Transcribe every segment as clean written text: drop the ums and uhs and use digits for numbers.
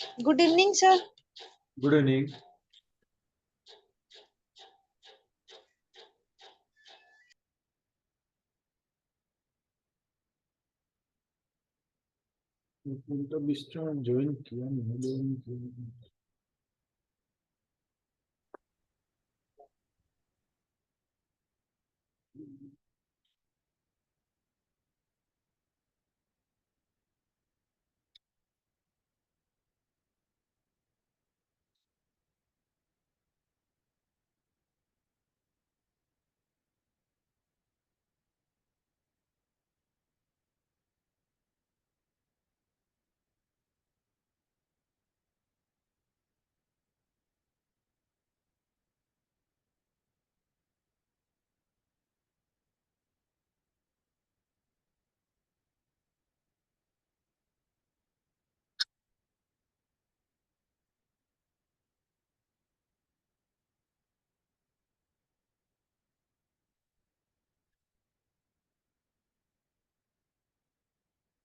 Good evening, sir. Good evening. Join किया नहीं।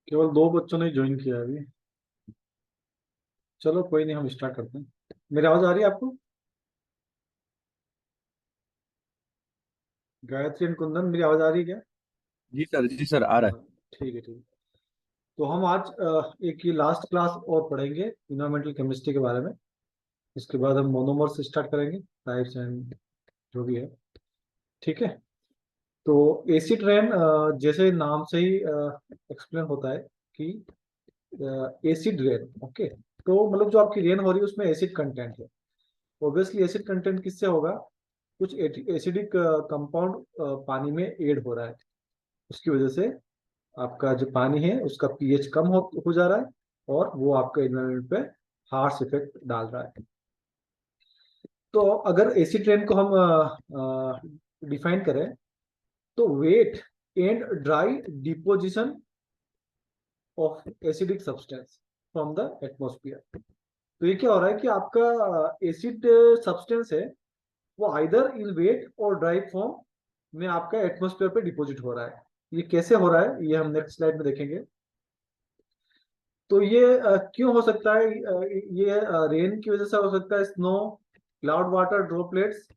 केवल 2 बच्चों ने ज्वाइन किया अभी। चलो कोई नहीं, हम स्टार्ट करते हैं। मेरी आवाज आ रही है आपको? गायत्री एंड कुंदन, मेरी आवाज आ रही है क्या? जी सर आ रहा है। ठीक है, ठीक है। तो हम आज एक ये लास्ट क्लास और पढ़ेंगे इन्वायरमेंटल केमिस्ट्री के बारे में। इसके बाद हम मोनोमर से स्टार्ट करेंगे, टाइप्स एंड जो भी है। ठीक है। तो एसिड रेन जैसे नाम से ही एक्सप्लेन होता है कि एसिड रेन। ओके। तो मतलब जो आपकी रेन हो रही है उसमें एसिड कंटेंट है। ऑब्वियसली एसिड कंटेंट किससे होगा? कुछ एसिडिक कंपाउंड पानी में ऐड हो रहा है, उसकी वजह से आपका जो पानी है उसका पीएच कम हो जा रहा है और वो आपके एनवायरनमेंट पे हार्श इफेक्ट डाल रहा है। तो अगर एसिड रेन को हम डिफाइन करें तो wet and dry deposition of acidic substance from the atmosphere. तो ये क्या हो रहा है कि आपका एसिड सब्सटेंस है वो आइदर इन वेट और ड्राई फॉर्म में आपका एटमोस्फेयर पे डिपॉजिट हो रहा है। ये कैसे हो रहा है ये हम नेक्स्ट स्लाइड में देखेंगे। तो ये क्यों हो सकता है? ये रेन की वजह से हो सकता है, स्नो, क्लाउड वाटर ड्रॉपलेट्स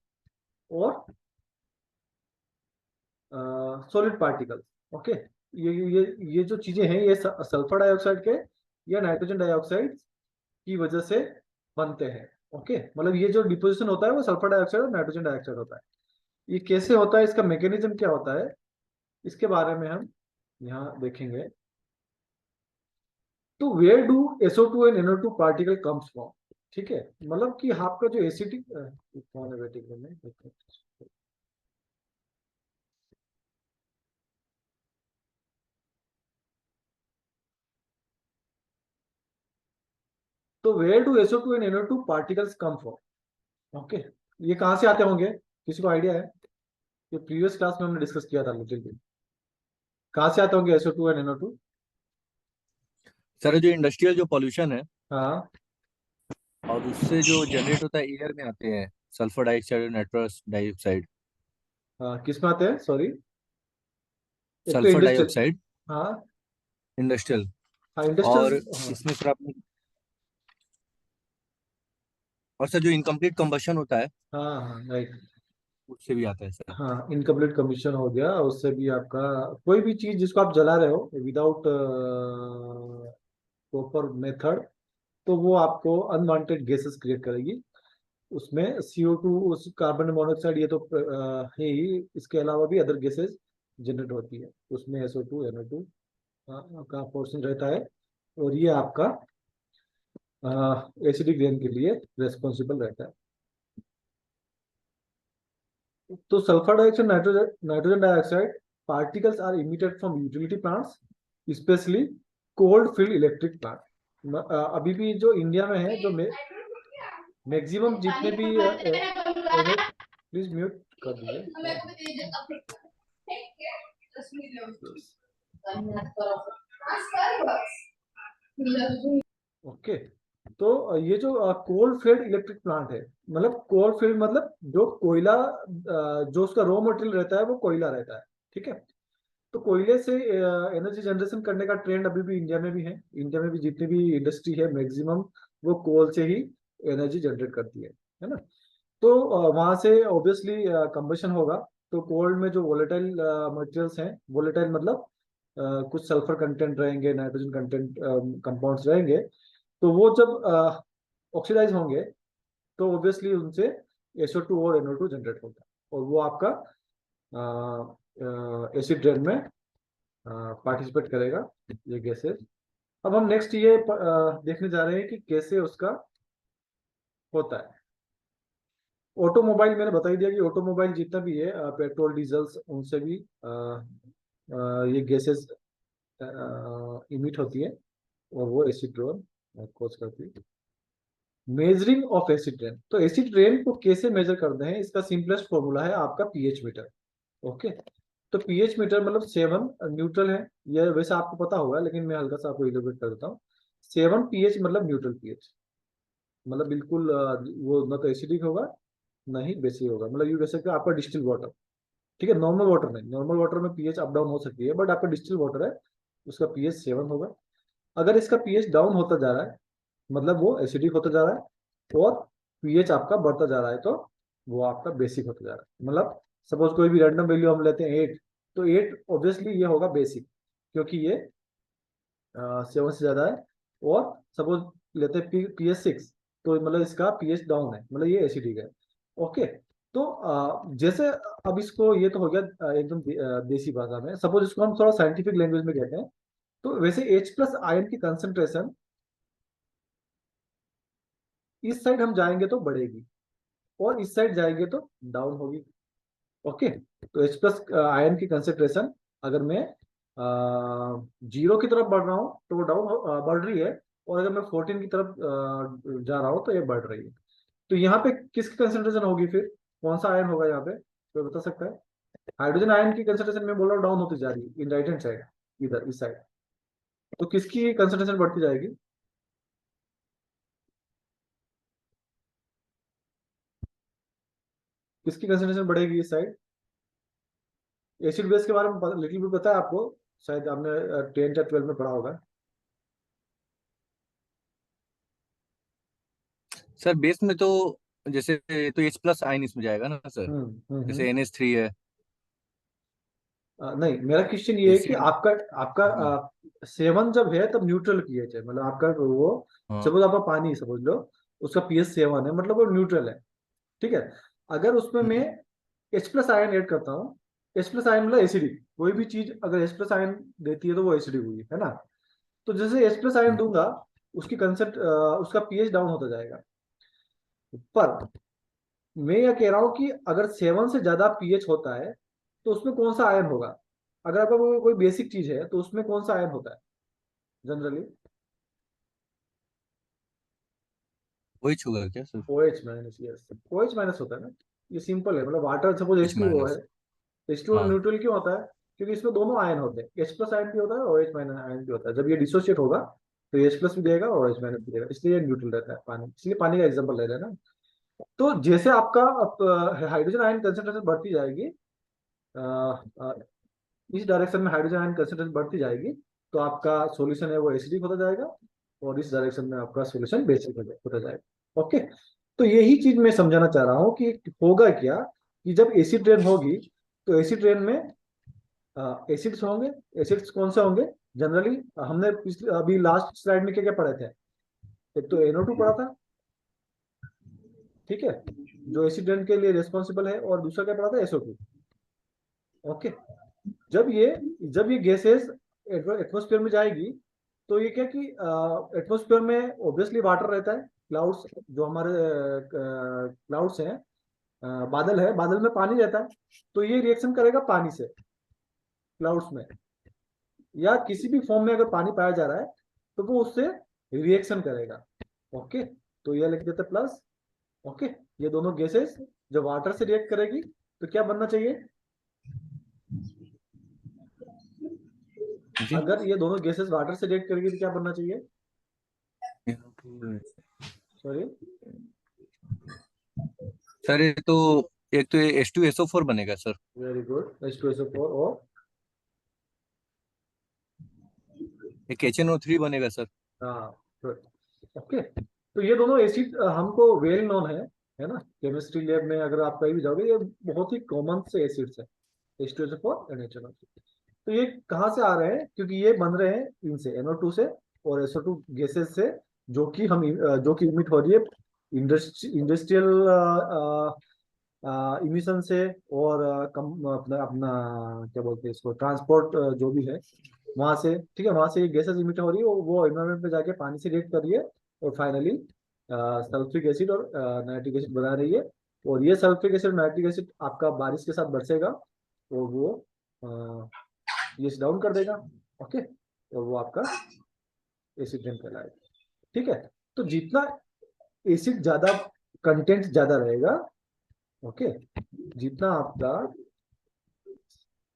और सॉलिड पार्टिकल्स। ओके। ये जो चीजें हैं ये सल्फर डाइऑक्साइड के या नाइट्रोजन डाइऑक्साइड की वजह से बनते हैं। ओके। मतलब ये जो डिपोजिशन होता है वो सल्फर डाइऑक्साइड और नाइट्रोजन डाइऑक्साइड होता है। ये कैसे होता है, इसका मैकेनिज्म क्या होता है, इसके बारे में हम यहाँ देखेंगे। तो where do SO2 and NO2 particle comes from? ठीक है। मतलब कि आपका जो एसिडिक कौन है बेटे में, तो where do SO2 and NO2 particles come from? Okay. ये कहाँ से आते होंगे, किसी को आइडिया है? ये प्रीवियस क्लास में हमने डिस्कस किया था लिटिल बिट। कहाँ से आते होंगे SO2 एंड NO2? सर जो इंडस्ट्रियल जो पॉल्यूशन है हाँ और उससे जो जनरेट होता है एयर में आते हैं सल्फर डाइऑक्साइड और नाइट्रस डाइऑक्साइड। हाँ, किस में आते हैं सॉरी? एक तो सल्फर इंडस्ट्रियल। डाइऑक्साइड हाँ इंडस्ट्रियल। हाँ और इंडस्ट्रियल। हाँ इसमें सर आपने और सर जो इनकम्प्लीट कंबशन होता है हाँ हाँ राइट। उससे भी आता है सर। हाँ इनकम्प्लीट कमीशन हो गया, उससे भी आपका कोई भी चीज जिसको आप जला रहे हो विदाउट प्रॉपर मेथड, तो वो आपको अनवांटेड गैसेस क्रिएट करेगी। उसमें CO2, उस कार्बन मोनोऑक्साइड, ये तो है ही, इसके अलावा भी अदर गैसेस जनरेट होती है। उसमें SO2 NO2 का पोर्शन रहता है और ये आपका एसिडिक रेन के लिए रेस्पॉन्सिबल रहता है। तो sulphur dioxide, nitrogen dioxide particles are emitted from utility plants, specially cold field electric plant. अभी भी जो इंडिया में है, जो मैक्सिमम जितने भी प्लीज म्यूट कर दीजिए। ओके। तो ये जो कोल फील्ड इलेक्ट्रिक प्लांट है, मतलब कोल फील्ड मतलब जो कोयला, जो उसका रॉ मटेरियल रहता है वो कोयला रहता है। ठीक है। तो कोयले से एनर्जी जनरेशन करने का ट्रेंड अभी भी इंडिया में भी है। इंडिया में भी जितनी भी इंडस्ट्री है मैक्सिमम वो कोल से ही एनर्जी जनरेट करती है ना। तो वहां से ऑब्वियसली कंबशन होगा। तो कोल्ड में जो वोलेटाइल मटेरियल्स हैं, वोलेटाइल मतलब कुछ सल्फर कंटेंट रहेंगे, नाइट्रोजन कंटेंट कंपाउंड्स रहेंगे, तो वो जब ऑक्सीडाइज होंगे तो ऑब्वियसली उनसे SO2 और NO2 जनरेट होगा, और वो आपका एसिड रेन में पार्टिसिपेट करेगा, ये गैसेस। अब हम नेक्स्ट ये देखने जा रहे हैं कि कैसे उसका होता है। ऑटोमोबाइल मैंने बता ही दिया कि ऑटोमोबाइल जितना भी है, पेट्रोल डीजल्स, उनसे भी ये गैसेस इमिट होती है, और वो एसिड रेन कॉज करती है। मेजरिंग ऑफ एसिड रेन, तो एसिड रेन को कैसे मेजर करते हैं, इसका सिंपलेस्ट फॉर्मूला है आपका पीएच मीटर। ओके, तो पीएच मीटर मतलब 7 न्यूट्रल है, यह वैसे आपको पता होगा, लेकिन मैं हल्का सा आपको इलेबोरेट कर देता हूँ। 7 पीएच मतलब न्यूट्रल पीएच, मतलब बिल्कुल वो ना तो एसिडिक होगा ना ही बेसिक होगा, मतलब ये कह सकते हैं आपका डिस्टिल वाटर। ठीक है, नॉर्मल वाटर नहीं, नॉर्मल वाटर में पीएच अप डाउन हो सकती है, बट आपका डिस्टिल वाटर है, उसका पीएच 7 होगा। अगर इसका पीएच डाउन होता जा रहा है, मतलब वो एसिडिक होता जा रहा है, और पीएच आपका बढ़ता जा रहा है, तो वो आपका बेसिक होता जा रहा है। मतलब सपोज कोई भी रैंडम वैल्यू हम लेते हैं 8, तो 8 ऑब्वियसली ये होगा बेसिक, क्योंकि ये 7 से ज्यादा है। और सपोज लेते हैं पीएच 6, तो मतलब इसका पीएच डाउन है, मतलब ये एसिडिक है। ओके, तो जैसे अब इसको, ये तो हो गया एकदम देसी भाषा में। सपोज इसको हम थोड़ा साइंटिफिक लैंग्वेज में कहते हैं, तो वैसे H+ आयन की कंसेंट्रेशन इस साइड हम जाएंगे तो बढ़ेगी, और इस साइड जाएंगे तो डाउन होगी। ओके, तो H+ आयन की कंसेंट्रेशन अगर मैं 0 की तरफ बढ़ रहा हूँ तो वो डाउन बढ़ रही है, और अगर मैं 14 की तरफ जा रहा हूँ तो ये बढ़ रही है। तो यहाँ पे किसकी कंसेंट्रेशन होगी फिर, कौन सा आयन होगा यहाँ पे, कोई बता सकता है? हाइड्रोजन आयन की कंसेंट्रेशन में बोल रहा हूँ डाउन होती जा रही है इन राइट हैंड साइड, इधर इस साइड। तो किसकी कंसेंट्रेशन बढ़ती जाएगी? किसकी कंसेंट्रेशन बढ़ेगी इस साइड? एसिड बेस के बारे में लिटिल बिट पता है आपको, शायद आपने 10 या 12 में पढ़ा होगा। सर बेस में तो जैसे तो H+ आयन इसमें जाएगा ना सर, हम्म। जैसे NH3 है। नहीं, मेरा क्वेश्चन ये है कि एसिड। आपका आपका हाँ। 7 जब है तब न्यूट्रल पीएच है, मतलब आपका वो, हाँ। सपोज आपका पानी समझ लो, उसका पीएच 7 है, मतलब वो न्यूट्रल है। ठीक है, अगर उसमें मैं हम्म, H+ आयन ऐड करता हूँ, H+ आयन मतलब एसिडिक, कोई भी चीज अगर H+ आयन देती है तो वो एसिडिक हुई है ना। तो जैसे H+ आयन हम्म। दूंगा, उसकी कंसेंट उसका पीएच डाउन होता जाएगा। पर मैं ये कह रहा हूँ कि अगर 7 से ज्यादा पीएच होता है तो उसमें कौन सा आयन होगा? अगर आपका कोई बेसिक चीज है तो उसमें कौन सा आयन होता है जनरली? वही छूगा क्या सर? OH-, यस, OH- होता है ना। ये सिंपल है, मतलब वाटर सपोज H2O है, H-। H2O हाँ। न्यूट्रल क्यों होता है? क्योंकि इसमें दोनों आयन होते हैं, H+ आयन भी होता है और OH- आयन भी होता है। जब ये डिसोसिएट होगा तो H+ भी देगा और OH- भी देगा, इसलिए ये न्यूट्रल रहता है पानी, इसलिए पानी का एग्जाम्पल ले रहे हैं ना। तो जैसे आपका हाइड्रोजन आयन कंसेंट्रेशन बढ़ती जाएगी, अ, अ, इस डायरेक्शन में हाइड्रोजन आयन कंसेंट्रेशन बढ़ती जाएगी, तो आपका सॉल्यूशन है वो एसिडिक होता जाएगा, और इस डायरेक्शन में आपका सॉल्यूशन बेसिक होता जाएगा। ओके, तो यही चीज मैं समझाना चाह रहा हूँ कि होगा क्या, कि जब एसिड रेन होगी तो एसिड रेन में एसिड्स होंगे। एसिड्स कौन से होंगे जनरली? हमने पिछले अभी लास्ट स्लाइड में क्या क्या पढ़े थे? एक तो NO2 पढ़ा था, ठीक है, जो एसिड रेन के लिए रिस्पॉन्सिबल है, और दूसरा क्या पढ़ा था? SO2। ओके, जब ये जब ये गैसेस एटमोस्फेयर में जाएगी, तो ये क्या कि एटमोस्फेयर में ऑब्वियसली वाटर रहता है, क्लाउड्स, जो हमारे क्लाउड्स हैं, बादल है, बादल में पानी रहता है, तो ये रिएक्शन करेगा पानी से क्लाउड्स में, या किसी भी फॉर्म में अगर पानी पाया जा रहा है तो वो उससे रिएक्शन करेगा। ओके, तो ये लिख देते प्लस। ओके, ये दोनों गैसेस जब वाटर से रिएक्ट करेगी तो क्या बनना चाहिए? जी। अगर ये दोनों गैसेस वाटर से रिएक्ट करेगी तो क्या बनना चाहिए? सॉरी। सर ये तो एक तो H2SO4 बनेगा सर। वेरी गुड, H2SO4, और एक HNO3 बनेगा सर। हाँ, गुड। ओके, तो ये दोनों एसिड हमको वेल नोन है ना, केमिस्ट्री लैब में अगर आप कहीं भी जाओगे ये बहुत ही कॉमन से एसिड्स है, H2SO4 NaHNO। तो ये कहाँ से आ रहे हैं, क्योंकि ये बन रहे हैं इनसे NO2 से और SO2 गैसेस से, जो कि इमिट हो रही है इंडस्ट्रियल इमिशन से, और कम अपना अपना क्या बोलते हैं इसको, ट्रांसपोर्ट जो भी है वहां से, ठीक है, वहां से ये गैसेस इमिट हो रही है, वो एनवायरमेंट में जाके पानी से रिएक्ट कर रही है और फाइनली सल्फ्रिक एसिड और नाइट्रिक एसिड बना रही है। और ये सल्फ्रिक एसिड नाइट्रिक एसिड आपका बारिश के साथ बरसेगा और वो पीएच डाउन कर देगा। ओके, और वो आपका एसिड रेन कहलाएगा। ठीक है, तो जितना एसिड ज्यादा, कंटेंट ज्यादा रहेगा, ओके, जितना आपका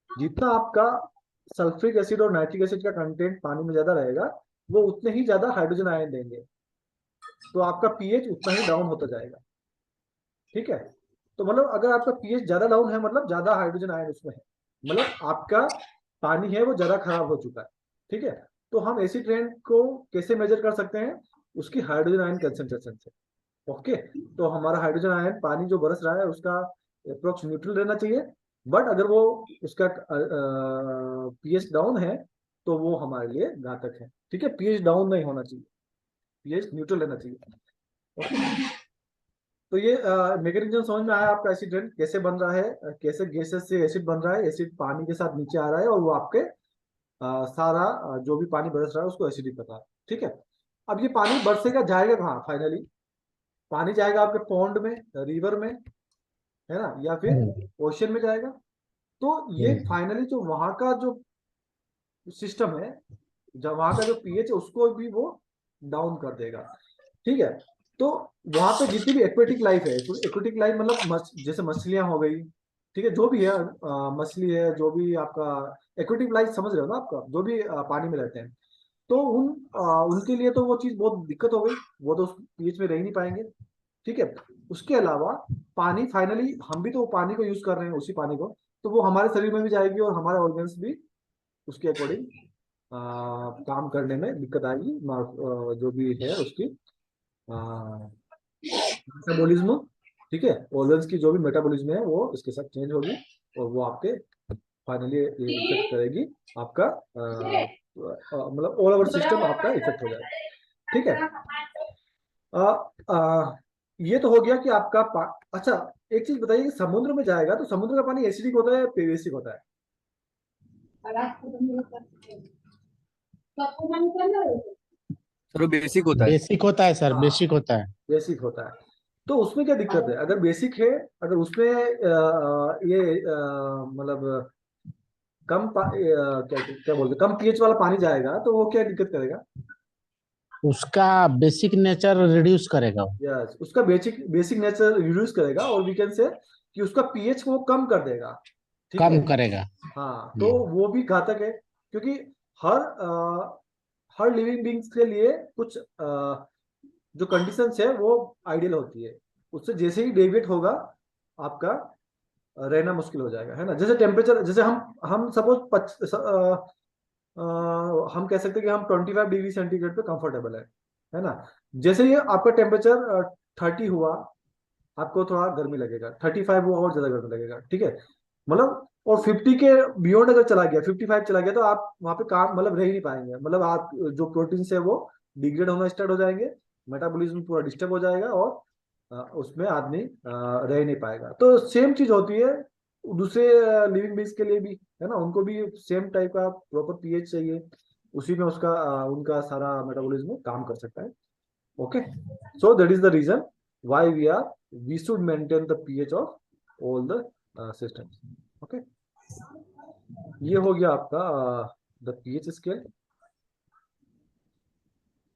जितना आपका सल्फ्रिक एसिड और नाइट्रिक एसिड का कंटेंट पानी में ज्यादा रहेगा, वो उतने ही ज्यादा हाइड्रोजन आयन देंगे, तो आपका पीएच उतना ही डाउन होता जाएगा। ठीक है, तो मतलब अगर आपका पीएच ज्यादा डाउन है मतलब ज्यादा हाइड्रोजन आयन उसमें है, मतलब आपका पानी है वो ज्यादा खराब हो चुका है। ठीक है, तो हम एसिड रेन को कैसे मेजर कर सकते हैं, उसकी हाइड्रोजन आयन कंसेंट्रेशन से। ओके, तो हमारा हाइड्रोजन आयन पानी जो बरस रहा है उसका अप्रोक्स न्यूट्रल रहना चाहिए, बट अगर वो उसका पीएच डाउन है तो वो हमारे लिए घातक है। ठीक है, पीएच डाउन नहीं होना चाहिए, पीएच न्यूट्रल रहना चाहिए। ओके, तो ये मैकेनिज्म समझ में आया आपका, एसिड रेन कैसे बन रहा है, कैसे गैसेस से एसिड बन रहा है, एसिड पानी के साथ नीचे आ रहा है और वो आपके सारा जो भी पानी बरस रहा है उसको एसिडिक बता रहा है। ठीक है, अब ये पानी बरसेगा, जाएगा कहाँ फाइनली, पानी जाएगा आपके पॉन्ड में, रिवर में, है ना, या फिर हम्म, ओशन में जाएगा। तो ये हम्म, फाइनली जो वहां का जो सिस्टम है, जब वहां का जो पीएच है उसको भी वो डाउन कर देगा। ठीक है, तो वहां पे जितनी भी एक्वेटिक लाइफ है, एक्वेटिक लाइफ मतलब जैसे मछलियां हो गई, ठीक है, जो भी है मछली है, जो भी आपका एक्वेटिक लाइफ समझ रहे हो ना, आपका जो भी पानी में रहते हैं, तो उनके लिए तो वो चीज बहुत दिक्कत हो गई, वो तो उस पीएच में रह ही नहीं पाएंगे। ठीक है, उसके अलावा पानी फाइनली, हम भी तो पानी को यूज कर रहे हैं, उसी पानी को, तो वो हमारे शरीर में भी जाएगी और हमारे ऑर्गन्स भी उसके अकॉर्डिंग काम करने में दिक्कत आएगी, जो भी है उसकी मेटाबॉलिज्म। ठीक है, ऑर्गन्स की जो भी मेटाबॉलिज्म है वो इसके साथ चेंज होगी और वो आपके फाइनली इफेक्ट करेगी आपका मतलब ऑल ओवर सिस्टम आपका इफेक्ट हो जाएगा। ठीक है, आ, आ, ये तो हो गया कि आपका अच्छा, एक चीज बताइए कि समुद्र में जाएगा तो समुद्र का पानी एसिडिक होता है बेसिक होता है? सर वो बेसिक होता है। बेसिक होता है सर, हाँ, बेसिक होता है। बेसिक होता है। तो उसमें क्या दिक्कत है, अगर बेसिक है, अगर उसमें ये मतलब क्या क्या बोलते हैं, कम पीएच वाला पानी जाएगा तो वो क्या दिक्कत करेगा? उसका बेसिक नेचर रिड्यूस करेगा वो। यस, उसका बेसिक बेसिक नेचर रिड्यूस करेगा और वी कैन से कि उसका पीएच को कम कर देगा। ठीक है, कम करेगा। हाँ, तो वो भी घातक है, क्योंकि हर लिविंग बींग्स के लिए कुछ जो कंडीशंस है वो आइडियल होती है, उससे जैसे ही डेविएट होगा आपका रहना मुश्किल हो जाएगा, है ना। जैसे टेम्परेचर, जैसे हम सपोज हम कह सकते हैं कि हम 25 डिग्री सेंटीग्रेड पे कंफर्टेबल है ना। जैसे ही आपका टेम्परेचर 30 हुआ, आपको थोड़ा गर्मी लगेगा, 35 हुआ और ज्यादा गर्मी लगेगा। ठीक है, मतलब और 50 के बियॉन्ड अगर चला गया, 55 चला गया, तो आप वहां पे काम मतलब रह ही नहीं पाएंगे, मतलब आप जो प्रोटीन है वो डिग्रेड होना स्टार्ट हो जाएंगे, मेटाबॉलिज्म पूरा डिस्टर्ब हो जाएगा और उसमें आदमी रह नहीं पाएगा। तो सेम चीज होती है दूसरे लिविंग बींग्स के लिए भी, है ना, उनको भी सेम टाइप का प्रॉपर पीएच चाहिए, उसी में उसका उनका सारा मेटाबॉलिज्म काम कर सकता है। Okay, so that is the reason why we should maintain the pH of all the systems। Okay, ये हो गया आपका द पीएच स्केल।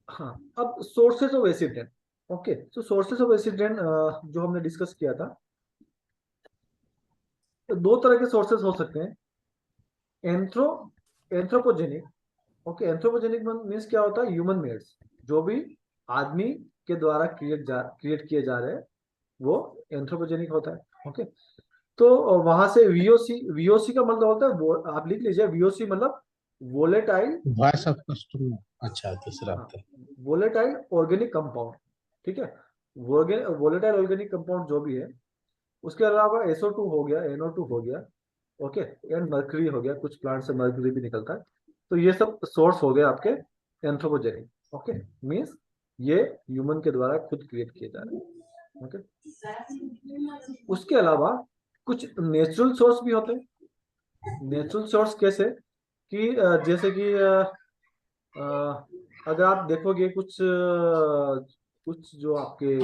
हाँ, अब sources of acid rain. Okay, तो सोर्सेस ऑफ एसिड रेन जो हमने डिस्कस किया था, तो दो तरह के सोर्सेस हो सकते हैं। Anthro anthropogenic. Okay, anthropogenic means क्या होता है, ह्यूमन मेड्स, जो भी आदमी के द्वारा क्रिएट किए जा रहे हैं वो एंथ्रोपोजेनिक होता है। ओके, तो वहां से वीओसी, वीओसी का मतलब होता है आप लिख लीजिए, वीओसी मतलब वोलेटाइल, वॉइस ऑफ कस्टमर, अच्छा दूसरा हाँ, होता है। Volatile organic compound. ठीक है। वोलेटाइल ऑर्गेनिक कंपाउंड जो भी है, उसके अलावा SO2 हो गया, NO2 हो गया, ओके, एंड मर्करी हो गया, कुछ प्लांट से मर्करी भी निकलता है। तो ये सब सोर्स हो गए आपके एंथ्रोपोजेनिक, ओके, मीन्स ये ह्यूमन के द्वारा खुद क्रिएट किए जा रहे हैं, ओके। उसके अलावा कुछ नेचुरल सोर्स भी होते हैं। नेचुरल सोर्स कैसे कि जैसे कि अगर आप देखोगे कुछ जो आपके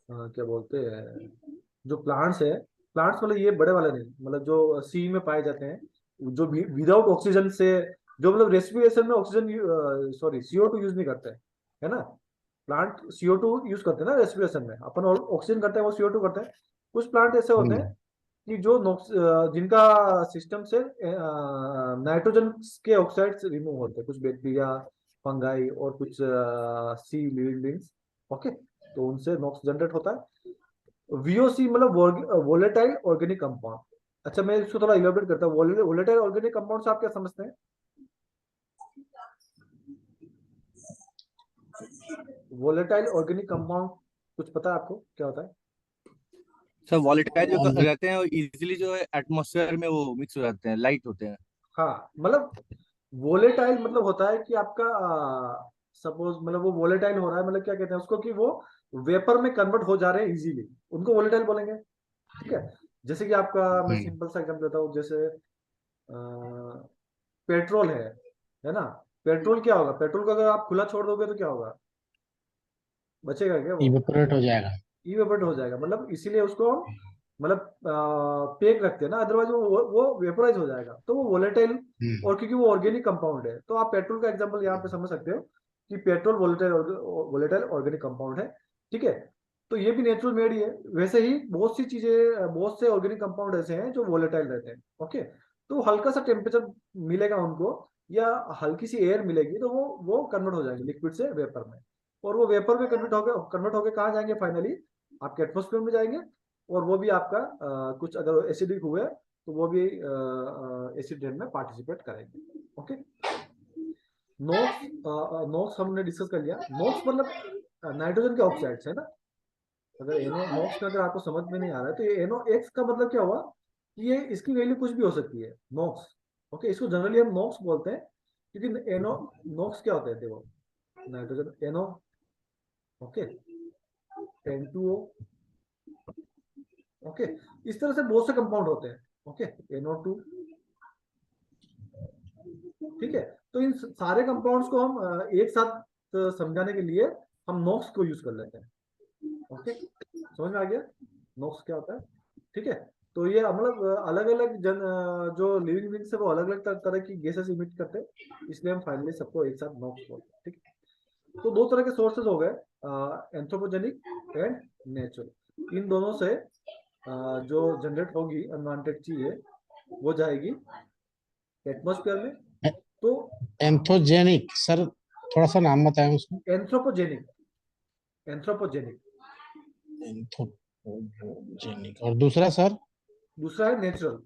क्या बोलते हैं, जो प्लांट्स है, प्लांट्स मतलब ये बड़े वाले नहीं, मतलब जो सी में पाए जाते हैं, जो विदाउट ऑक्सीजन से, जो मतलब रेस्पिरेशन में ऑक्सीजन, सॉरी, CO2 यूज नहीं करते हैं, है ना। प्लांट CO2 यूज करते हैं ना रेस्पिरेशन में, अपन ऑक्सीजन करते हैं, वो CO2 करते हैं। कुछ प्लांट ऐसे होते हैं कि जो जिनका सिस्टम से नाइट्रोजन के ऑक्साइड रिमूव होते हैं, कुछ बैक्टीरिया, फंगाई और कुछ सी लिविंग बींग्स, ओके, तो उनसे नॉक्स जनरेट होता है। VOC मतलब वोलेटाइल ऑर्गेनिक कंपाउंड। अच्छा, मैं इसको थोड़ा इलेबोरेट करता हूँ। वोलेटाइल ऑर्गेनिक कंपाउंड से आप क्या समझते हैं? वोलेटाइल ऑर्गेनिक कंपाउंड कुछ पता है आपको क्या होता है? सर वॉलेटाइल जो रहते हैं वो इजीली जो है एटमॉस्फेयर में वो मिक्स हो जाते हैं, लाइट होते हैं। हाँ, मतलब वोलेटाइल मतलब होता है कि आपका सपोज, मतलब वो वोलेटाइल हो रहा है, मतलब क्या कहते हैं उसको, कि वो वेपर में कन्वर्ट हो जा रहे हैं इजीली, उनको वोलेटाइल बोलेंगे, ठीक है। जैसे कि आपका, मैं सिंपल सा एग्जांपल देता हूँ, जैसे पेट्रोल है ना। पेट्रोल क्या होगा, पेट्रोल को अगर आप खुला छोड़ दोगे तो क्या होगा, बचेगा क्या वो? इवेपोरेट हो जाएगा। इवेपोरेट हो जाएगा, मतलब इसीलिए उसको हम मतलब पेक रखते हैं ना, अदरवाइज वो वेपोराइज हो जाएगा, तो वो वोलेटाइल। और क्योंकि वो ऑर्गेनिक कंपाउंड है, तो आप पेट्रोल का एग्जांपल यहाँ पे समझ सकते हो कि पेट्रोल वोलेटाइल ऑर्गेनिक कंपाउंड है, ठीक है। तो ये भी नेचुरल मेड ही है। वैसे ही बहुत सी चीजें, बहुत से ऑर्गेनिक कंपाउंड ऐसे हैं जो वोलेटाइल रहते हैं, ओके। तो हल्का सा टेम्परेचर मिलेगा उनको, या हल्की सी एयर मिलेगी, तो वो कन्वर्ट हो जाएंगे लिक्विड से वेपर में। और वो वेपर में कन्वर्ट होकर कहाँ जाएंगे फाइनली? आपके एटमोस्फेयर में जाएंगे। और वो भी आपका कुछ अगर एसिडिक हुए तो वो भी एसिड रेन में पार्टिसिपेट करेंगे, ओके। नोक्स, नोक्स हमने डिस्कस कर लिया। नोक्स मतलब नाइट्रोजन के ऑक्साइड्स है ना। अगर नोक्स का अगर आपको समझ में नहीं आ रहा है, तो ये NOx का मतलब क्या हुआ कि ये इसकी वैल्यू कुछ भी हो सकती है, नोक्स, ओके। इसको जनरली हम नोक्स बोलते हैं, क्योंकि नोक्स क्या होता है, देखो, nitrogen NO, okay, N2O, okay. इस तरह से बहुत से कंपाउंड होते हैं, ओके, NO2, ठीक है। तो इन सारे कंपाउंड्स को हम एक साथ समझाने के लिए हम नोक्स को यूज कर लेते हैं, ओके। समझ में आ गया नोक्स क्या होता है, ठीक है। तो ये मतलब अलग अलग जो लिविंग बींग्स है वो अलग अलग तरह की गैसेस इमिट करते हैं, इसलिए हम फाइनली सबको एक साथ नोक्स बोलते हैं, ठीक है। तो दो तरह के सोर्सेज हो गए, एंथ्रोपोजेनिक एंड नेचुरल। इन दोनों से जो जनरेट होगी अनवांटेड चीजें, वो जाएगी एटमोस्फेयर में। तो एंथोजेनिक सर, थोड़ा सा नाम बताएं उसको। Anthropogenic, anthropogenic. एंथोजेनिक, और दूसरा सर? दूसरा है नेचुरल।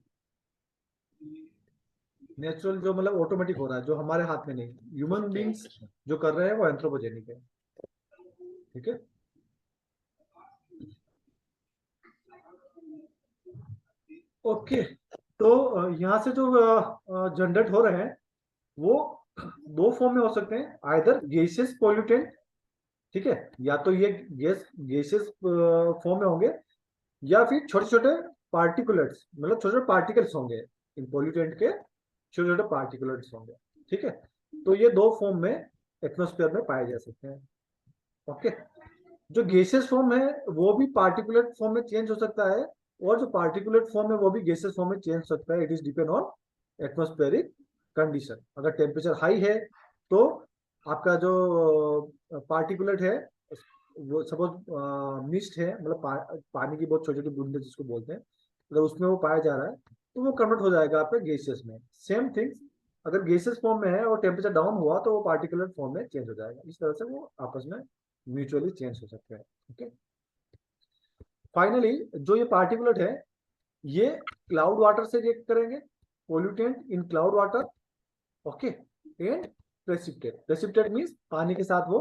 नेचुरल जो मतलब ऑटोमेटिक हो रहा है, जो हमारे हाथ में नहीं, ह्यूमन बींग्स जो कर रहे हैं वो एंथ्रोपोजेनिक है, ठीक है। ओके। तो यहाँ से जो जनरेट हो रहे हैं वो दो फॉर्म में हो सकते हैं, आइदर गैसियस पॉल्यूटेंट, ठीक है, या तो ये गैसियस फॉर्म में होंगे, या फिर छोटे छोटे पार्टिकुलेट्स, मतलब छोटे छोटे पार्टिकल्स होंगे, इन पॉल्यूटेंट के छोटे छोटे पार्टिकुलेट्स होंगे, ठीक है। तो ये दो फॉर्म में एटमोस्फेयर में पाए जा सकते हैं, ओके। जो गैसियस फॉर्म है वो भी पार्टिकुलेट फॉर्म में चेंज हो सकता है, और जो पार्टिकुलेट फॉर्म है वो भी गैसियस फॉर्म में चेंज हो सकता है। It is depend on atmospheric condition. अगर टेम्परेचर हाई है तो आपका जो पार्टिकुलेट है, वो सपोज मिस्ट है, मतलब पानी की बहुत छोटी छोटी बूंदे जिसको बोलते हैं, अगर उसमें वो पाया जा रहा है तो वो कन्वर्ट हो जाएगा आपका गैसियस में। सेम थिंग्स, अगर गैसियस फॉर्म में है और टेम्परेचर डाउन हुआ तो वो पार्टिकुलर फॉर्म में चेंज हो जाएगा। इस तरह से वो आपस में म्यूचुअली चेंज हो सकते हैं, ओके। फाइनली जो ये पार्टिकुलेट है, ये क्लाउड वाटर से रिएक्ट करेंगे, pollutant in cloud water, okay, and precipitate. Precipitate means पानी के साथ वो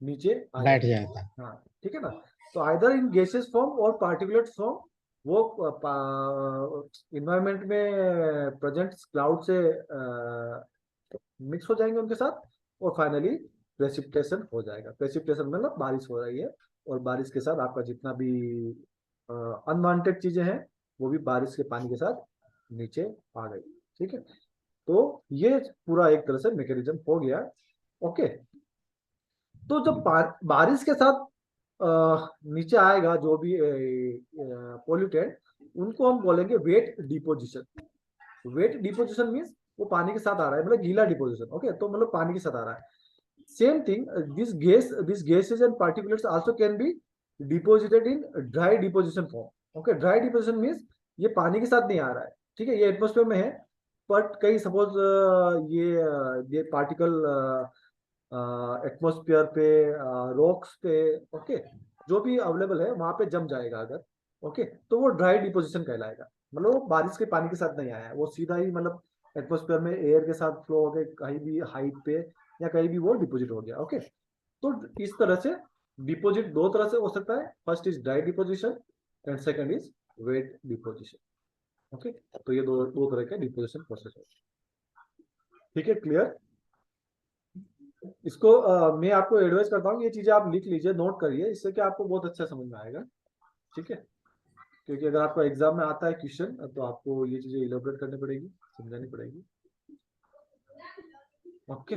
नीचे आ बैठ जाएगा। जाता है। हाँ ठीक है ना। तो आइदर इन गैसेस फॉर्म और पार्टिकुलेट फॉर्म, वो इन्वायरमेंट में प्रेजेंट क्लाउड से मिक्स हो जाएंगे उनके साथ, और फाइनली प्रेसिपिटेशन हो जाएगा। प्रेसिपिटेशन मतलब बारिश हो रही है, और बारिश के साथ आपका जितना भी अनवांटेड चीजें हैं वो भी बारिश के पानी के साथ नीचे आ गई। ठीक है, तो ये पूरा एक तरह से मैकेनिज्म हो गया। ओके, तो जब बारिश के साथ नीचे आएगा जो भी पोल्यूटेड, उनको हम बोलेंगे wet deposition. Wet deposition means वो पानी के साथ आ रहा है, मतलब गीला डिपोजिशन। ओके, तो मतलब पानी के साथ आ रहा है। Same thing, this gases and particulates also can be deposited in dry deposition form. Okay, dry deposition means ये पानी के साथ नहीं आ रहा है, ठीक है, ये एटमोस्फेयर में है, बट कहीं सपोज ये पार्टिकल एटमोस्फेयर पे, रॉक्स पे, ओके, जो भी अवेलेबल है वहां पे जम जाएगा अगर। ओके, तो वो ड्राई डिपोजिशन कहलाएगा। मतलब वो बारिश के पानी के साथ नहीं आया है, वो सीधा ही मतलब एटमोस्फेयर में एयर के साथ फ्लो हो गए कहीं भी हाइट पे, या कहीं भी वो डिपोजिट हो गया। ओके, तो इस तरह से डिपोजिट दो तरह से हो सकता है। First is dry deposition and second is wet deposition. Okay, तो ये दो दो तरह के डिपोजिशन प्रोसेस है। ठीक है, क्लियर? इसको मैं आपको एडवाइस करता हूँ, ये चीजें आप लिख लीजिए, नोट करिए, इससे कि आपको बहुत अच्छा समझ में आएगा। ठीक है, क्योंकि अगर आपको एग्जाम में आता है क्वेश्चन, तो आपको ये चीजें इलेबोरेट करनी पड़ेगी, समझानी पड़ेगी। ओके,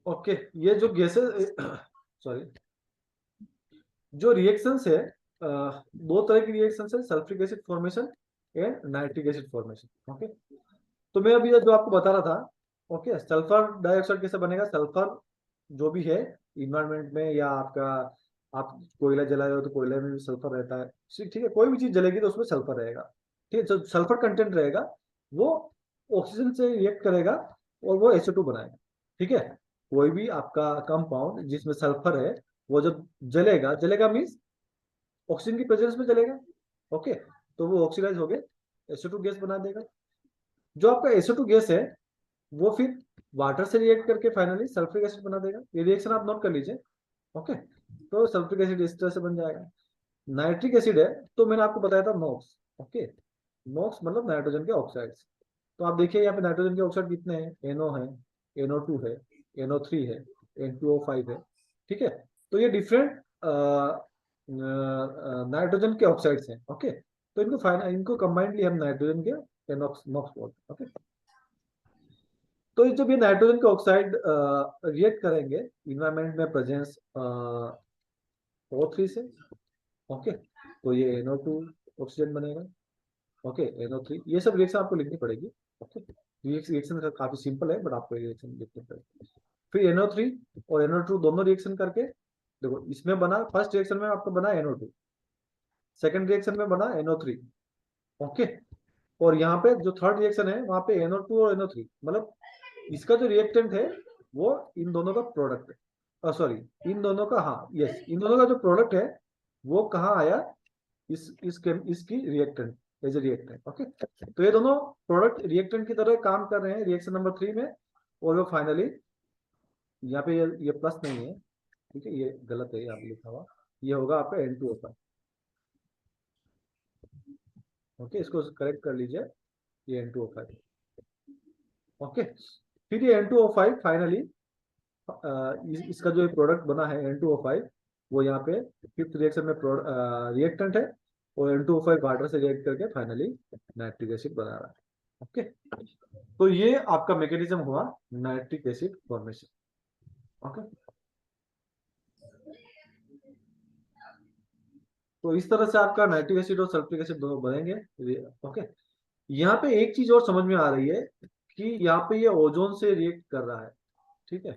ओके, ये जो गैसेस सॉरी, जो रिएक्शंस है, दो तरह की रिएक्शंस है, sulphuric acid formation and nitric acid formation. Okay, तो मैं अभी जो आपको बता रहा था, ओके, सल्फर डाइऑक्साइड कैसे बनेगा। सल्फर जो भी है इन्वायरमेंट में, या आपका आप कोयला जला रहे हो तो कोयले में भी सल्फर रहता है, ठीक है, कोई भी चीज जलेगी तो उसमें सल्फर रहेगा। ठीक है, जो सल्फर कंटेंट रहेगा वो ऑक्सीजन से रिएक्ट करेगा और वो SO2 बनाएगा। ठीक है, कोई भी आपका कंपाउंड जिसमें सल्फर है, वो जब जलेगा, जलेगा मीन्स ऑक्सीजन की प्रेजेंस में जलेगा। ओके, तो वो ऑक्सीडाइज हो गए SO2 गैस बना देगा। जो आपका SO2 गैस है वो फिर वाटर से रिएक्ट करके फाइनली सल्फ्यूरिक एसिड बना देगा। ये रिएक्शन आप नोट कर लीजिए। ओके, तो सल्फ्यूरिक एसिड इस तरह से बन जाएगा। नाइट्रिक एसिड है, तो मैंने आपको बताया था नॉक्स। ओके, नॉक्स मतलब नाइट्रोजन के ऑक्साइड्स। तो आप देखिए यहाँ पे नाइट्रोजन के ऑक्साइड कितने हैं, NO है, NO2 है, NO3 है, N2O5 है। ठीक है, तो ये डिफरेंट नाइट्रोजन के ऑक्साइड्स हैं। ओके, तो इनको कंबाइंडली हम नाइट्रोजन के नॉक्स बोलते हैं। ओके, तो जब ये नाइट्रोजन के ऑक्साइड रिएक्ट करेंगे इन्वायरमेंट में प्रेजेंस O3 से, ओके, तो ये NO2 ऑक्सीजन बनेगा। ओके, NO3, ये सब रिएक्शन आपको लिखनी पड़ेगी। ओके, रिएक्शन काफी सिंपल है, बट आपको रिएक्शन लिखनी पड़ेगी। फिर NO3 और NO2 दोनों रिएक्शन करके देखो, इसमें बना, फर्स्ट रिएक्शन में आपको बना NO2, सेकंड रिएक्शन में बना NO3। ओके, और यहाँ पे जो थर्ड रिएक्शन है वहां पे NO2 और NO3, मतलब इसका जो रिएक्टेंट है वो इन दोनों का प्रोडक्ट है। सॉरी, इन दोनों का, हाँ यस, इन दोनों का जो प्रोडक्ट है वो कहाँ आया, इसकी reactant, as a reactant. Okay, तो ये दोनों प्रोडक्ट रिएक्टेंट की तरह काम कर रहे हैं रिएक्शन नंबर 3 में, और वो फाइनली यहाँ पे ये प्लस नहीं है, ठीक है, ये गलत है यहाँ पे लिखा हुआ, ये होगा आपका N2O5। ओके, इसको करेक्ट कर लीजिए, ये N2O5। ओके, फिर ये N2O5 फाइनली इसका जो प्रोडक्ट बना है N2O5, वो यहाँ पे फिफ्थ रिएक्शन में रिएक्टेंट है, और N2O5 वाटर से रिएक्ट करके फाइनली नाइट्रिक एसिड बना रहा है। ओके, तो ये आपका मैकेनिज्म हुआ नाइट्रिक एसिड फॉर्मेशन। ओके, तो इस तरह से आपका नाइट्रिक एसिड और सल्फ्यूरिक एसिड दोनों बनेंगे। ओके, यहाँ पे एक चीज और समझ में आ रही है कि यहाँ पे ये ओजोन से रिएक्ट कर रहा है, ठीक है,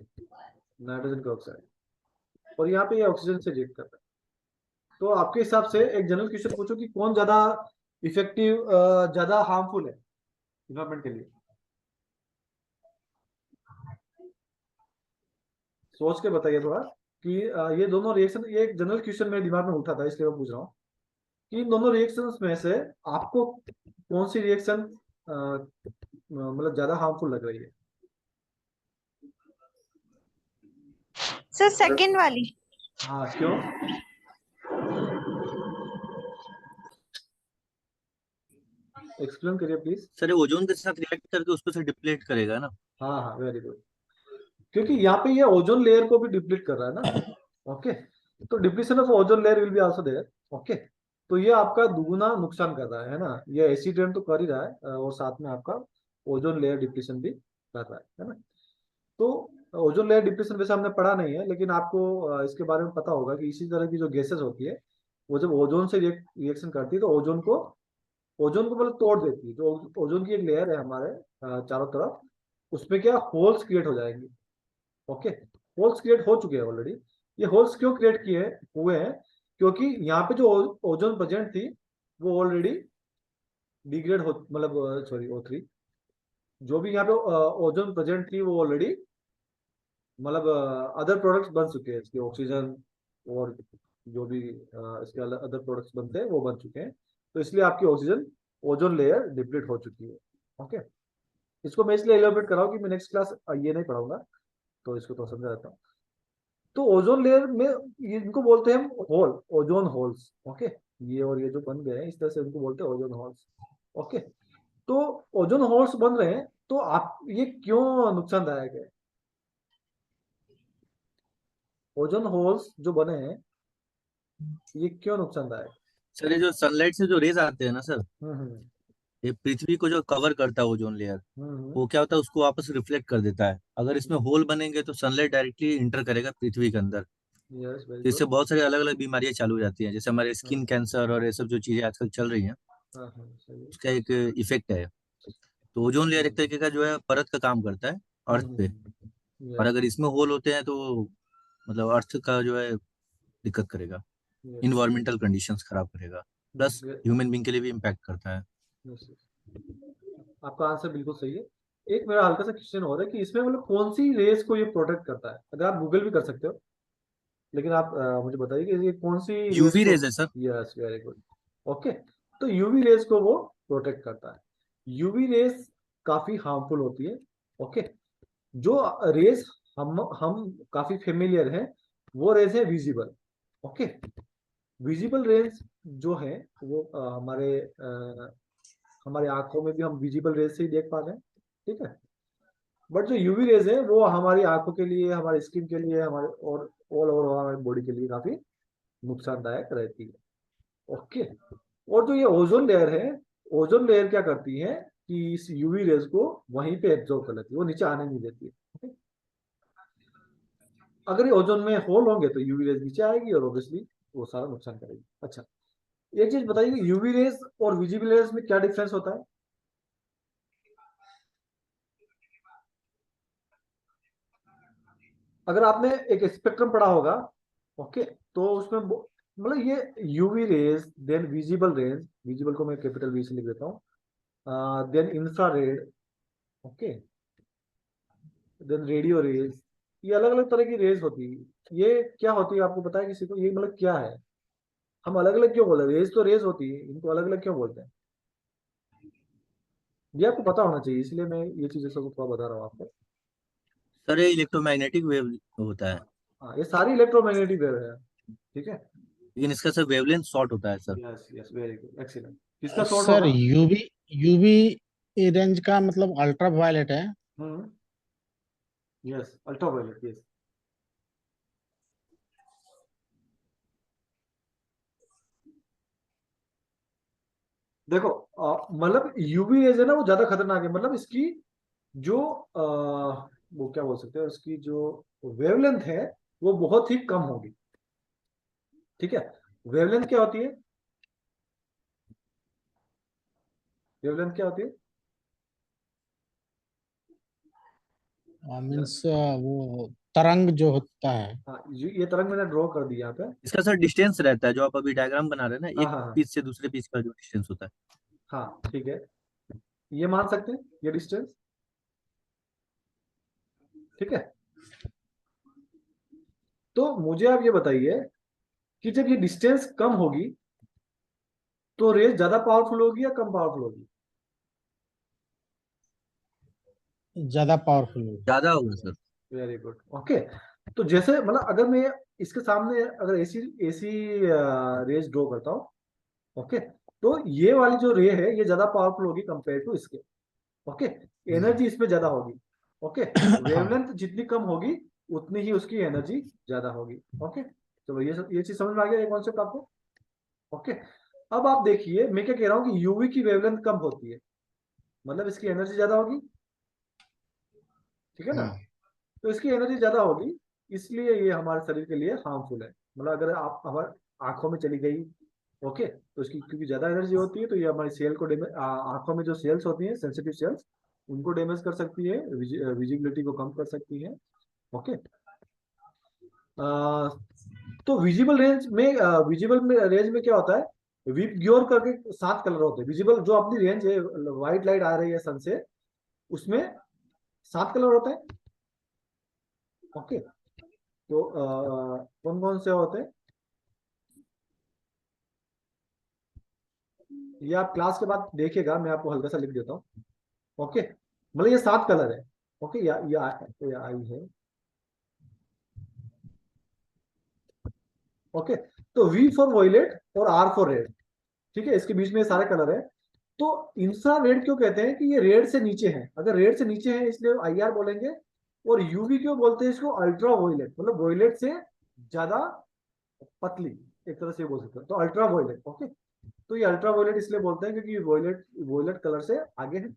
नाइट्रोजन का ऑक्साइड, और यहाँ पे ये ऑक्सीजन से रिएक्ट कर रहा है। तो आपके हिसाब से एक जनरल क्वेश्चन पूछो कि कौन ज्यादा इफेक्टिव, ज्यादा हार्मफुल है इन्वायरमेंट के लिए, सोच के बताइए थोड़ा कि ये दोनों रिएक्शन, ये एक जनरल क्वेश्चन मेरे दिमाग में उठा था इसलिए मैं पूछ रहा हूँ। कि इन दोनों रिएक्शंस में से आपको कौन सी रिएक्शन मतलब ज्यादा हार्मफुल लग रही है? सर सेकंड वाली। हाँ, क्यों? एक्सप्लेन करिए प्लीज। सर ये ओजोन के साथ रिएक्ट करके उसको से डिप्लीट करेगा ना। हाँ हाँ, वेरी गुड। क्योंकि यहाँ पे ये ओजोन लेयर को भी डिप्लीट कर रहा है ना। ओके, तो depletion of ozone layer will be also there. Okay, तो ये आपका दुगुना नुकसान कर रहा है ना। ये एसिड रेन तो कर ही रहा है, और साथ में आपका ओजोन लेयर डिप्लीशन भी कर रहा है ना। तो ओजोन लेयर डिप्लीशन वैसे हमने पढ़ा नहीं है, लेकिन आपको इसके बारे में पता होगा कि इसी तरह की जो गैसेस होती है वो जब ओजोन से रिएक्शन करती है तो ओजोन को मतलब तोड़ देती है। जो ओजोन की एक लेयर है हमारे चारों तरफ, उसमें क्या होल्स क्रिएट हो जाएंगे। ओके, होल्स क्रिएट हो चुके हैं ऑलरेडी। ये होल्स क्यों क्रिएट किए हुए हैं? क्योंकि यहाँ पे जो ओजोन प्रेजेंट थी वो ऑलरेडी डिग्रेड हो, मतलब सॉरी O3, जो भी यहाँ पे ओजोन प्रेजेंट थी वो ऑलरेडी मतलब अदर प्रोडक्ट्स बन चुके हैं इसके, ऑक्सीजन और जो भी इसके अदर प्रोडक्ट्स बनते हैं वो बन चुके हैं। तो इसलिए आपकी ऑक्सीजन ओजोन लेयर डिप्लीट हो चुकी है। ओके, इसको मैं इसलिए एलिब्रेट कर रहा हूँ कि मैं नेक्स्ट क्लास ये नहीं पढ़ाऊंगा, तो इसको तो समझा जाता हूँ। तो ओजोन लेयर में इनको बोलते हैं हम होल, ओजोन होल्स। ओके, ये और ये जो बन गए हैं इस तरह से इनको बोलते हैं ओजोन होल्स। ओके, तो ओजोन होल्स बन रहे हैं तो आप ये क्यों नुकसानदायक है? ओजोन होल्स जो बने हैं ये क्यों नुकसानदायक? सर ये जो सनलाइट से जो रेज आते हैं ना सर, हम्म ये पृथ्वी को जो कवर करता है ओजोन लेयर, हम्म वो क्या होता है उसको वापस रिफ्लेक्ट कर देता है। अगर इसमें होल बनेंगे तो सनलाइट डायरेक्टली इंटर करेगा पृथ्वी के अंदर। यस, वेरी तो इससे गुड। बहुत सारी अलग अलग बीमारियां चालू हो जाती हैं, जैसे हमारे हाँ स्किन कैंसर और ये सब जो चीजें आजकल चल रही हैं, हाँ हाँ, सही है। उसका एक इफेक्ट है। तो ओजोन लेयर एक तरीके का जो है परत का काम करता है अर्थ पे। और यस अगर इसमें होल होते हैं तो मतलब अर्थ का जो है दिक्कत करेगा, यस इन्वायरमेंटल कंडीशंस खराब करेगा, प्लस ह्यूमन बींग के लिए भी इम्पैक्ट करता है। यस, आपका आंसर बिल्कुल सही है। एक मेरा हल्का सा क्वेश्चन हो रहा है कि इसमें मतलब कौन सी रेस को ये प्रोटेक्ट करता है? अगर आप गूगल भी कर सकते हो, लेकिन आप मुझे बताइए कि ये कौन सी रेस यूवी को। रेज है sir. Yes, very good. Okay, तो यूवी रेस को वो प्रोटेक्ट करता है। यूवी रेस काफी हार्मफुल होती है। ओके, जो रेस हम काफी फेमिलियर हैं वो रेस है विजिबल। ओके, विजिबल रेस जो है वो हमारे आंखों में भी हम विजिबल रेस से ही देख पा रहे हैं। ठीक है, बट जो यूवी रेज है वो हमारी आंखों के लिए, हमारी स्किन के लिए, हमारे और ऑल ओवर हमारी बॉडी के लिए काफी नुकसानदायक रहती है। ओके, और जो ये ओजोन लेयर है, ओजोन लेयर क्या करती है कि इस यूवी रेज को वहीं पे एब्जॉर्ब कर लेती है, वो नीचे आने नहीं देती है। Okay? अगर ये ओजोन में होल होंगे तो यूवी रेज नीचे आएगी और ऑब्वियसली वो सारा नुकसान करेगी। अच्छा, एक चीज बताइए, यूवी रेज और विजिबल रेज में क्या डिफरेंस होता है? अगर आपने एक स्पेक्ट्रम पढ़ा होगा, ओके, तो उसमें मतलब ये UV rays, then visible rays, visible को मैं कैपिटल वी से लिख देता हूँ, then infrared, okay, then radio rays. ये अलग अलग तरह की रेज होती है। ये क्या होती है आपको पता है किसी को? ये मतलब क्या है? हम अलग अलग क्यों बोल रहे हैं? रेज तो रेज होती है, इनको अलग अलग क्यों बोलते हैं? ये आपको पता होना चाहिए, इसलिए मैं ये चीजें सब थोड़ा बता रहा हूँ आपको। सर ये इलेक्ट्रोमैग्नेटिक वेव होता है, हाँ, ये सारी इलेक्ट्रोमैग्नेटिक वेव है। ठीक है। लेकिन इसका सर वेवलेंथ शॉर्ट होता है sir. Yes yes, very good, excellent. किसका शॉर्ट सर होगा? यूवी यूवी रेंज का मतलब अल्ट्रा वायलेट है। हम्म, यस, अल्ट्रावायलेट, यस। देखो मतलब यूवी रेज है ना वो ज्यादा खतरनाक है, मतलब इसकी जो वो क्या बोल सकते हैं, उसकी जो वेवलेंथ है वो बहुत ही कम होगी। ठीक है, वेवलेंथ क्या होती है? वेवलेंथ क्या होती है? मीन्स वो तरंग जो होता है। हाँ, ये तरंग मैंने ड्रॉ कर दी यहाँ पे। इसका सर डिस्टेंस रहता है, जो आप अभी डायग्राम बना रहे हैं ना, हाँ एक हाँ हाँ पीस से दूसरे पीस का जो डिस्टेंस होता है। हाँ, ठीक है, ये मान सकते हैं ये डिस्टेंस। ठीक है, तो मुझे आप ये बताइए कि जब ये डिस्टेंस कम होगी तो रेज ज्यादा पावरफुल होगी या कम पावरफुल होगी? ज्यादा पावरफुल होगी। ज्यादा होगा सर। Very good. ओके, तो जैसे मतलब अगर मैं इसके सामने अगर एसी एसी रेज ड्रॉ करता हूँ, ओके, तो ये वाली जो रे है ये ज्यादा पावरफुल होगी कंपेयर टू इसके। ओके, एनर्जी इसमें ज्यादा होगी। ओके, वेवलेंथ जितनी कम होगी उतनी ही उसकी एनर्जी ज्यादा होगी। ओके, चलो ये चीज समझ में आ गया, ये कॉन्सेप्ट आपको? ओके, अब आप देखिए मैं क्या कह रहा हूँ कि यूवी की वेवलेंथ कम होती है, मतलब इसकी एनर्जी ज्यादा होगी, ठीक है ना? तो इसकी एनर्जी ज्यादा होगी, इसलिए ये हमारे शरीर के लिए हार्मफुल है। मतलब अगर आप हमारे आंखों में चली गई, ओके, तो इसकी क्योंकि ज्यादा एनर्जी होती है तो ये हमारी सेल को डैमेज, आंखों में जो सेल्स होती हैं सेंसिटिव सेल्स, उनको डैमेज कर सकती है, विजिबिलिटी को कम कर सकती है। ओके, तो विजिबल में रेंज में क्या होता है, वीप ग्योर करके 7 कलर होते हैं। विजिबल जो अपनी रेंज है, व्हाइट लाइट आ रही है सन से, उसमें 7 कलर होते हैं। ओके, तो कौन कौन से होते हैं ये आप क्लास के बाद देखिएगा, मैं आपको हल्का सा लिख देता हूँ। ओके, मतलब ये 7 कलर है। ओके, ये आई है। ओके, तो वी फॉर वॉयलेट और आर फॉर रेड, ठीक है, इसके बीच में ये सारे कलर है। तो इंफ्रा रेड क्यों कहते हैं कि ये रेड से नीचे है, अगर रेड से नीचे है इसलिए आईआर बोलेंगे। और यूवी क्यों बोलते हैं इसको, अल्ट्रा वॉयलेट, मतलब वॉयलेट से ज्यादा पतली, एक तरह से बोल सकते हैं, तो अल्ट्रा वॉयलेट। ओके, तो ये अल्ट्रा वॉयलेट इसलिए बोलते हैं क्योंकि वॉयलेट वॉयलेट कलर से आगे है।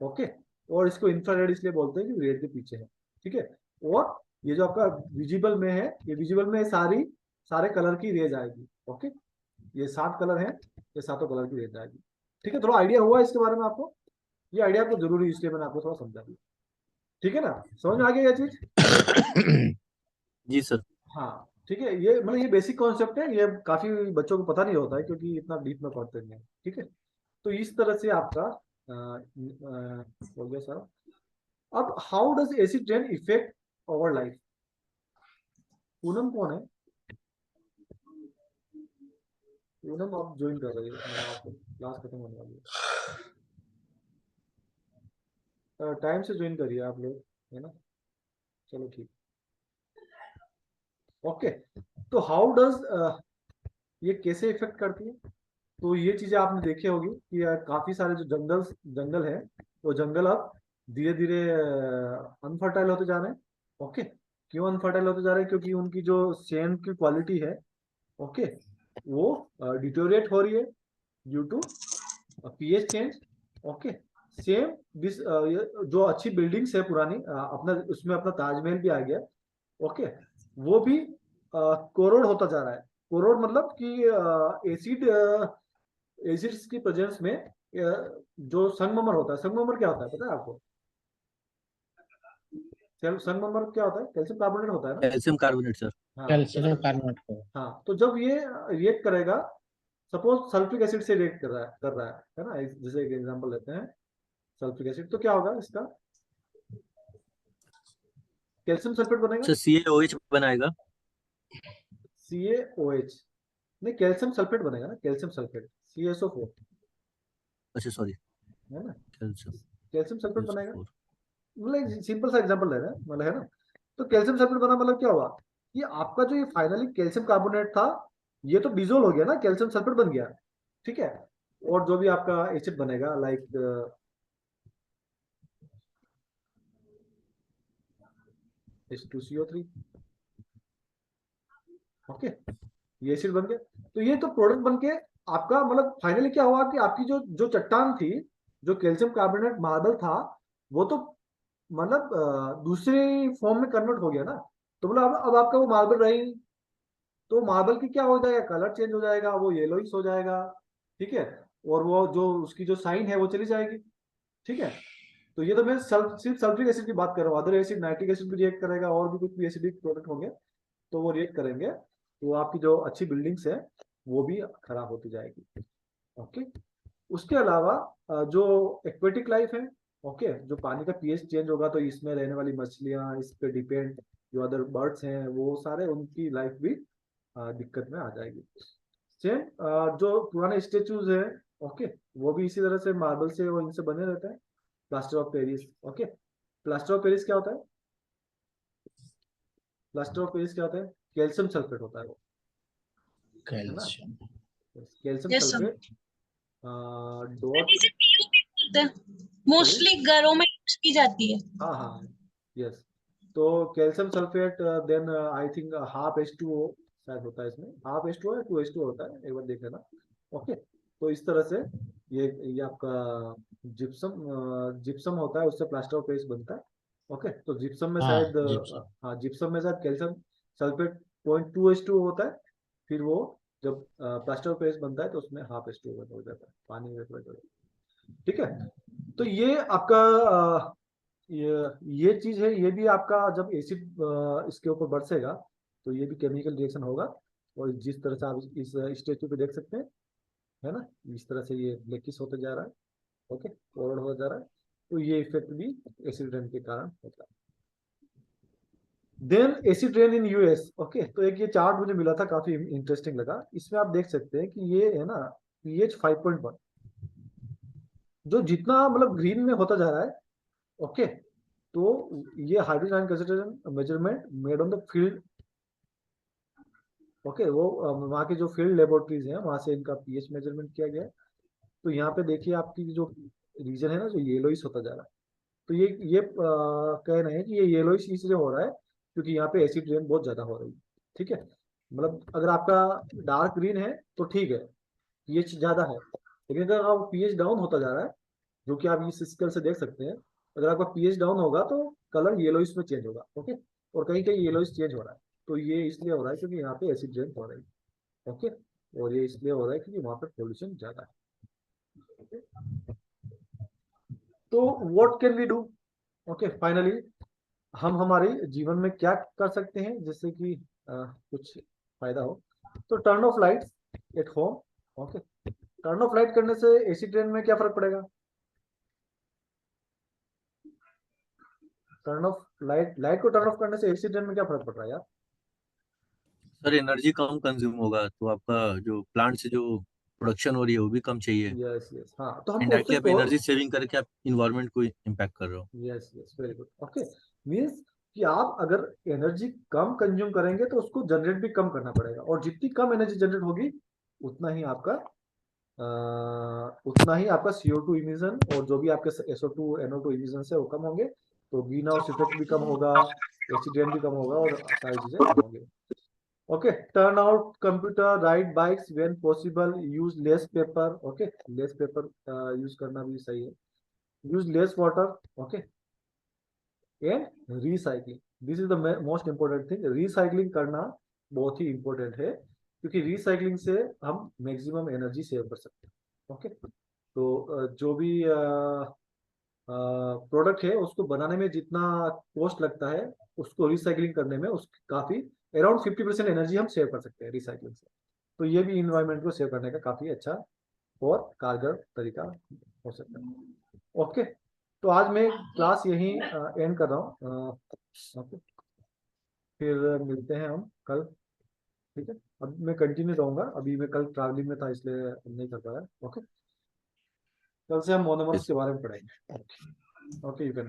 ओके, और इसको इंफ्रारेड इसलिए बोलते हैं कि रेड के पीछे है, ठीक है। और ये जो आपका विजिबल में है, ये विजिबल में सारे कलर की रेज आएगी। ओके, ये 7 कलर हैं, ये सातों कलर की रेज आएगी। ठीक है, थोड़ा आइडिया हुआ इसके बारे में आपको? ये आइडिया आपको जरूरी है इसलिए मैंने आपको थोड़ा समझा दिया, ठीक है ना? समझ में आ गया ये चीज? जी सर। हाँ, ठीक है, ये मतलब ये बेसिक कॉन्सेप्ट है, ये काफी बच्चों को पता नहीं होता है क्योंकि इतना डीप में पढ़ते नहीं है। ठीक है, तो इस तरह से आपका हो गया सर। अब how does acid rain effect our life? Poonam कौन है? पूनम आप ज्वाइन कर रही है, आपको क्लास खत्म होने वाली है, टाइम से ज्वाइन करिए आप लोग, है ना? चलो ठीक। ओके, तो हाउ डज ये कैसे इफेक्ट करती है? तो ये चीजें आपने देखी होगी कि काफी सारे जो जंगल है, वो जंगल अब धीरे धीरे अनफर्टाइल होते जा रहे हैं। ओके, क्यों अनफर्टाइल होते जा रहे हैं? क्योंकि उनकी जो सैंड की क्वालिटी है, ओके, वो डिटोरिएट हो रही है due to pH change. Okay, same this जो अच्छी बिल्डिंग्स है पुरानी, अपना उसमें अपना ताजमहल भी आ गया। ओके, वो भी कोरोड होता जा रहा है। कोरोड मतलब कि एसिड्स की प्रेजेंस में जो संगमरमर होता है, संगमरमर क्या होता है पता है आपको? संगमरमर क्या होता है? कैल्शियम कार्बोनेट होता है ना? Calcium carbonate sir. हाँ, कैल्शियम कार्बोनेट को। हाँ, तो जब ये रिएक्ट करेगा, सपोज सल्फ्रिक एसिड से रिएक्ट कर रहा है ना, जैसे एक एग्जांपल लेते हैं सल्फ्रिक एसिड, तो क्या होगा इसका? कैल्शियम सल्फेट बनेगा, सर CaOH बनाएगा। CaOH, नहीं कैल्शियम सल्फेट बनेगा ना, कैल्शियम सल्फेट, CaSO4, अच्छा सॉरी, है ना? कैल्शियम कैल्शियम सल्फेट बनेगा, SO4। मतलब सिंपल सा एग्जांपल ले रहे हैं, मतलब, है ना? तो कैल्शियम सल्फेट बना मतलब क्या हुआ, ये आपका जो ये फाइनली कैल्शियम कार्बोनेट था, ये तो डिजोल्व हो गया ना, कैल्शियम सल्फेट बन गया, ठीक है। और जो भी आपका एसिड बनेगा लाइक H2CO3, ओके, ये एसिड बन गया। तो ये तो प्रोडक्ट बन के आपका मतलब फाइनली क्या हुआ कि आपकी जो जो चट्टान थी, जो कैल्शियम कार्बोनेट मार्बल था, वो तो मतलब दूसरे फॉर्म में कन्वर्ट हो गया ना। तो मतलब अब आपका वो मार्बल रही, तो मार्बल की क्या हो जाएगा, कलर चेंज हो जाएगा, वो येलोइश हो जाएगा, ठीक है। और वो जो उसकी जो साइन है वो चली जाएगी, ठीक है। तो ये तो मैं सिर्फ सल्फ्रिक एसिड की बात कर रहा हूँ, अदर एसिड नाइट्रिक एसिड भी रिएक्ट करेगा, और भी कुछ भी एसिडिक प्रोडक्ट होंगे तो वो रिएक्ट करेंगे, तो आपकी जो अच्छी बिल्डिंग्स है वो भी खराब होती जाएगी। ओके, उसके अलावा जो एक्वेटिक लाइफ है, ओके, जो पानी का पीएच चेंज होगा तो इसमें रहने वाली मछलियां, इस पे डिपेंड जो अदर बर्ड्स हैं, वो सारे उनकी लाइफ भी दिक्कत में आ जाएगी। सेम जो पुराने स्टेचूज है, ओके, वो भी इसी तरह से मार्बल से और इनसे बने रहते हैं। Plaster of Paris, okay. Plaster of Paris क्या होता है? प्लास्टर ऑफ पेरिस क्या होता है? कैल्शियम सल्फेट होता है वो, है ना? Calcium. Calcium Yes, sir. Sulphate dot, इसे PU भी बोलते हैं, मोस्टली घरों में यूज की जाती है। हाँ हाँ, यस। तो calcium sulphate, then I think half H2O शायद होता है इसमें, हाफ H2O या 2H2O होता है, एक बार देख लेना। ओके, तो इस तरह से ये आपका जिप्सम होता है, उससे प्लास्टर ऑफ पेरिस बनता है। ओके, तो जिप्सम में हाँ, शायद जिप्सम। हाँ, जिप्सम में शायद कैल्शियम सल्फेट 0.2H2O होता है, फिर वो जब प्लास्टर ऑफ पेरिस बनता है तो उसमें हाफ H2O हो जाता है, पानी में थोड़ा। ठीक है, तो ये आपका ये चीज है, ये भी आपका जब एसिड इसके ऊपर बरसेगा तो ये भी केमिकल रिएक्शन होगा। और जिस तरह से आप इस स्टेचू पे देख सकते हैं, है ना, इस तरह से ये ब्लैकिश होते जा रहा है, ओके, फॉरवर्ड होता जा रहा है, तो ये इफेक्ट भी एसिड रेन के कारण होता है। Then acid rain in US, okay, तो एक ये चार्ट मुझे मिला था, काफी इंटरेस्टिंग लगा। इसमें आप देख सकते हैं कि ये है ना pH 5.1, जो जितना मतलब ग्रीन में होता जा रहा है, ओके, तो ये hydrogen ion concentration measurement made on the field, okay, वो वहाँ की जो फील्ड लेबोरेटरीज हैं वहां से इनका पीएच मेजरमेंट किया गया है। तो यहाँ पे देखिए आपकी जो रीजन है ना, जो येलोइश होता जा रहा है, तो ये कह रहे हैं कि ये येलोइश इसलिए हो रहा है क्योंकि यहाँ पे एसिड रेन बहुत ज्यादा हो रही है। ठीक है, मतलब अगर आपका डार्क ग्रीन है तो ठीक है, पीएच ज्यादा है, लेकिन अगर आप पीएच डाउन होता जा रहा है, जो कि आप इस स्केल से देख सकते हैं, अगर आपका पीएच डाउन होगा तो कलर येलोइश में चेंज होगा, ओके, और कहीं कहीं येलोइश चेंज हो रहा है, तो ये इसलिए हो रहा है क्योंकि यहाँ पे एसिड रेन हो रही है, ओके, और ये इसलिए हो रहा है क्योंकि वहाँ पे पोल्यूशन ज्यादा है। okay? तो what can we do? Okay, finally हम हमारे जीवन में क्या कर सकते हैं जिससे कि कुछ फायदा हो? तो turn off lights at home, okay, turn off light करने से एसिड रेन में क्या फर्क पड़ेगा? टर्न ऑफ लाइट को टर्न ऑफ करने से एसिड रेन में क्या फर्क पड़ रहा है यार? सर एनर्जी कम कंज्यूम होगा तो आपका जो प्लांट से जो प्रोडक्शन हो रही है वो भी कम चाहिए। यस यस, हाँ, तो हम इनडायरेक्टली आप प्रोसेस को, एनर्जी सेविंग करके आप इन्वायरमेंट को इम्पैक्ट कर रहे हो। Yes yes, very good, okay, means कि आप अगर एनर्जी कम कंज्यूम करेंगे तो उसको जनरेट भी कम करना पड़ेगा, और जितनी कम एनर्जी जनरेट होगी उतना ही आपका CO2 इमिशन और जो भी आपके SO2 NO2 इमिशन है वो कम होंगे, तो ग्रीन हाउस इफेक्ट भी कम होगा, एसिड रेन भी कम होगा, और सारी चीजें कम होंगी। Okay, turn out computer, ride bikes when possible, use less paper, okay, less paper use करना भी सही है, use less water, okay, and recycling, this is the most important thing, recycling करना बहुत ही इंपॉर्टेंट है, क्योंकि रिसाइकलिंग से हम मैक्सिमम एनर्जी सेव कर सकते हैं। ओके, तो जो भी प्रोडक्ट है उसको बनाने में जितना कॉस्ट लगता है, उसको रिसाइकलिंग करने में उस काफी अराउंड 50% एनर्जी हम सेव कर सकते हैं रिसाइकलिंग से। तो ये भी इन्वायरमेंट को सेव करने का काफी अच्छा और कारगर तरीका हो सकता है। ओके, तो आज मैं क्लास यहीं एंड कर रहा हूँ, ओके, फिर मिलते हैं हम कल। ठीक है, अब मैं कंटिन्यू रहूंगा, अभी मैं कल ट्रैवलिंग में था इसलिए नहीं कर पाया। ओके, कल से हम मोनोमर्स के बारे में पढ़ेंगे। Okay, you can